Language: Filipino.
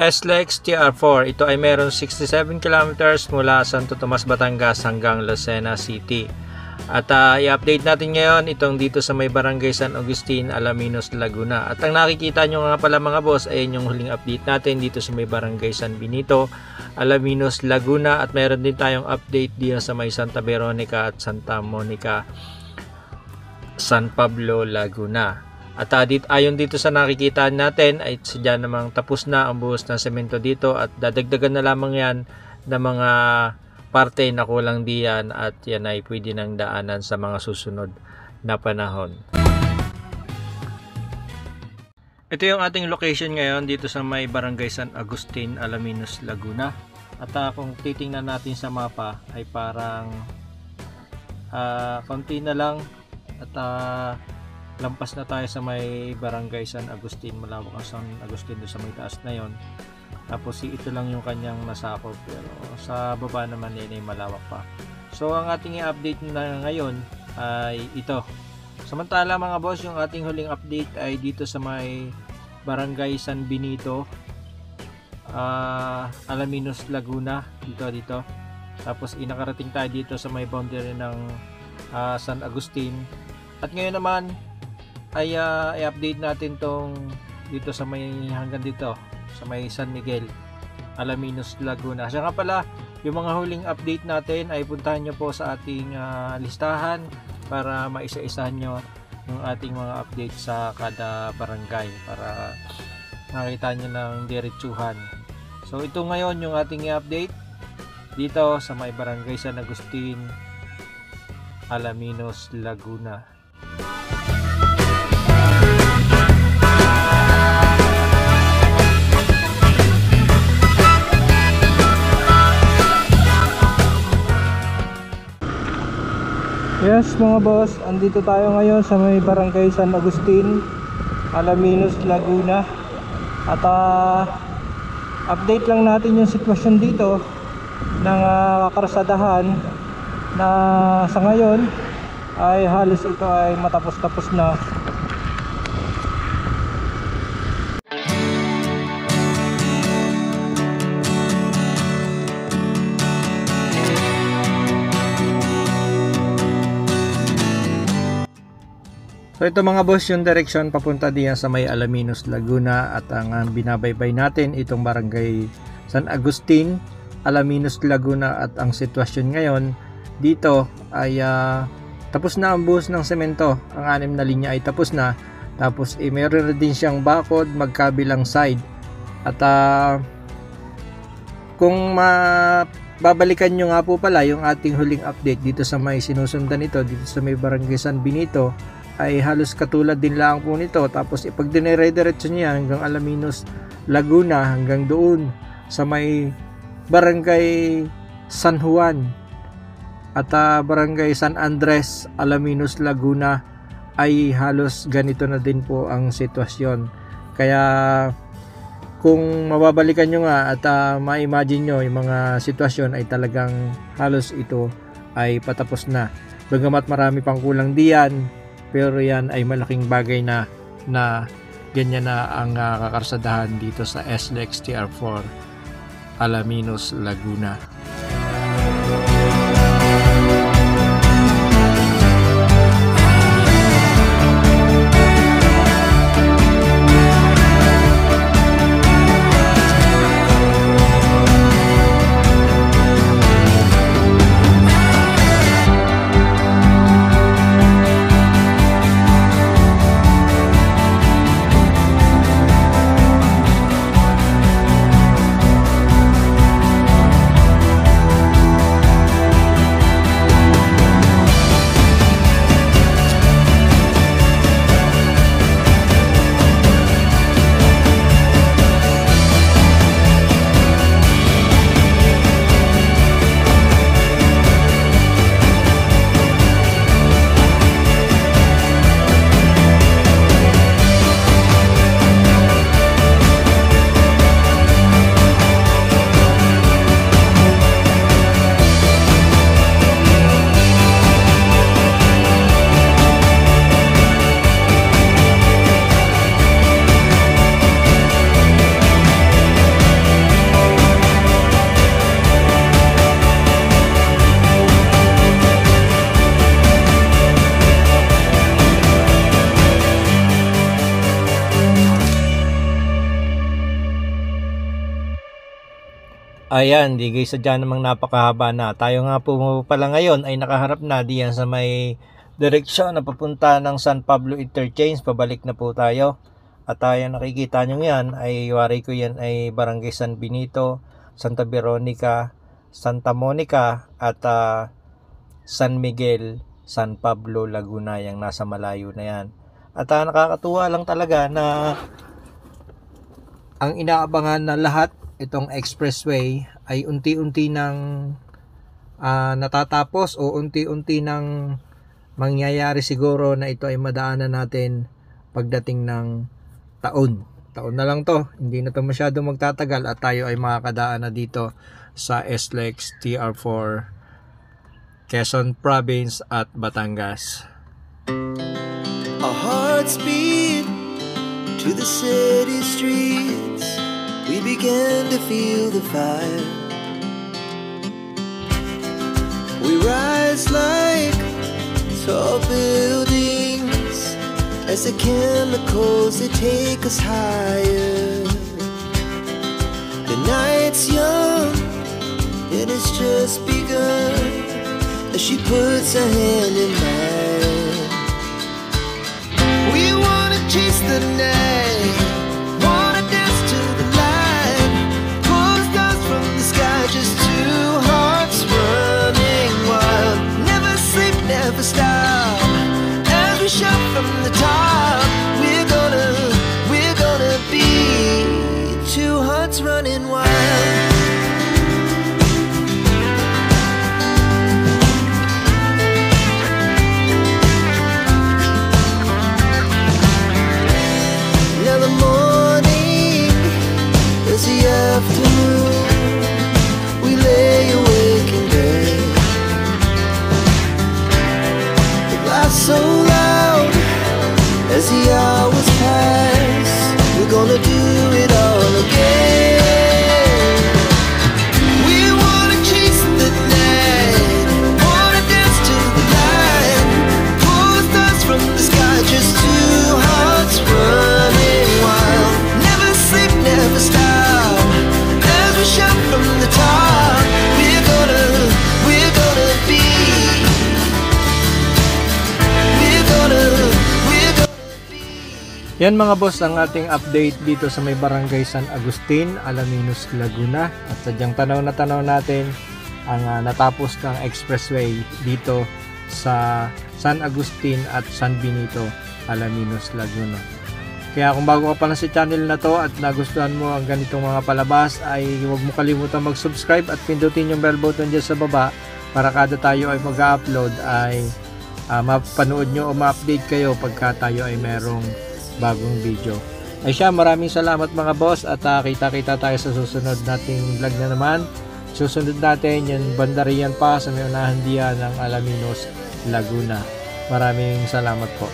SLEX TR4. Ito ay meron 67 kilometers mula Santo Tomas, Batangas hanggang Lucena City. At i-update natin ngayon itong dito sa may Barangay San Agustin, Alaminos, Laguna. At ang nakikita nyo nga pala mga boss ay yung huling update natin dito sa may Barangay San Benito, Alaminos, Laguna. At meron din tayong update dito sa may Santa Veronica at Santa Monica, San Pablo, Laguna. At ayon dito sa nakikita natin ay sadya namang tapos na ang buhos ng semento dito at dadagdagan na lamang yan ng mga parte na kulang diyan at yan ay pwede nang daanan sa mga susunod na panahon. Ito yung ating location ngayon dito sa may Barangay San Agustin, Alaminos, Laguna. At kung titingnan natin sa mapa ay parang konti na lang at lampas na tayo sa may Barangay San Agustin. Malawak ang San Agustin doon sa may taas na yon. Tapos ito lang yung kanyang nasakop, pero sa baba naman yan ay malawak pa. So ang ating i-update na ngayon ay ito. Samantala mga boss, yung ating huling update ay dito sa may Barangay San Benito, Alaminos, Laguna, dito. Tapos inakarating tayo dito sa may boundary ng San Agustin. At ngayon naman ay i-update natin tong dito sa may hanggang dito sa may San Miguel, Alaminos, Laguna. Siya nga pala, yung mga huling update natin ay puntahan nyo po sa ating listahan para maisa-isahan nyo yung ating mga update sa kada barangay para makita nyo ng diretsuhan. So ito ngayon yung ating i-update dito sa may Barangay San Agustin, Alaminos, Laguna. Yes mga boss, andito tayo ngayon sa may Barangay San Agustin, Alaminos, Laguna. At update lang natin yung sitwasyon dito ng karsadahan na sa ngayon ay halos ito ay matapos-tapos na. So ito mga boss yung direksyon papunta diyan sa may Alaminos, Laguna. At ang binabaybay natin itong Barangay San Agustin, Alaminos, Laguna. At ang sitwasyon ngayon dito ay tapos na ang buhos ng semento. Ang 6 na linya ay tapos na. Tapos meron din siyang bakod magkabilang side. At kung babalikan nyo nga po pala yung ating huling update dito sa may sinusundan ito dito sa may Barangay San Benito ay halos katulad din lang po nito. Tapos ipag dinire-diretso niya hanggang Alaminos, Laguna, hanggang doon sa may Barangay San Juan at Barangay San Andres, Alaminos, Laguna ay halos ganito na din po ang sitwasyon. Kaya kung mababalikan nyo nga at ma-imagine nyo yung mga sitwasyon ay talagang halos ito ay patapos na. Bagamat marami pang kulang diyan, pero yan ay malaking bagay na ganyan na ang kakarsadahan dito sa SLEX TR4 Alaminos, Laguna. Ayan, di guys, sadya namang napakahaba na. Tayo nga po pala ngayon ay nakaharap na diyan sa may direksyon na papunta ng San Pablo Interchange. Pabalik na po tayo. At tayo nakikita nyo yan ay wari ko yan ay Barangay San Benito, Santa Veronica, Santa Monica at San Miguel, San Pablo, Laguna, yung nasa malayo na yan. At nakakatuwa lang talaga na ang inaabangan na lahat itong expressway ay unti-unti nang natatapos o unti-unti nang mangyayari siguro na ito ay madaanan natin pagdating ng taon. Taon na lang to, hindi na to masyado magtatagal at tayo ay makakadaan na dito sa SLEX TR4 Quezon Province at Batangas. Our hearts beat to the city streets. We began to feel the fire. We rise like tall buildings as the chemicals, they take us higher. The night's young and it's just begun as she puts her hand in mine. We wanna chase the night, wanna dance to the light, pull the stars from the sky, just two hearts running wild. Never sleep, never stop, as we shout from the top. We're gonna be two hearts running wild. Now the morning is the afternoon. We lay awake in bed. The laughs so loud as the hours pass. We're gonna do it all again. We wanna chase the night, wanna dance to the light, pull the stars from the sky, just two hearts running wild. Never sleep, never stop, as we shout from the top. We're gonna be, we're gonna be. Yan mga boss ang ating update dito sa may Barangay San Agustin, Alaminos, Laguna. At sadyang tanaw natin ang natapos ng expressway dito sa San Agustin at San Benito, Alaminos, Laguna. Kaya kung bago ka pa lang sa channel na to at nagustuhan mo ang ganitong mga palabas, ay huwag mo kalimutan mag-subscribe at pindutin yung bell button dyan sa baba para kada tayo ay mag-upload ay mapanood nyo o ma-update kayo pagka tayo ay merong bagong video. Ay siya, maraming salamat mga boss at kita-kita tayo sa susunod nating vlog na naman. Susunod natin yung bandarian pa sa may unahan diyan ng Alaminos, Laguna. Maraming salamat po.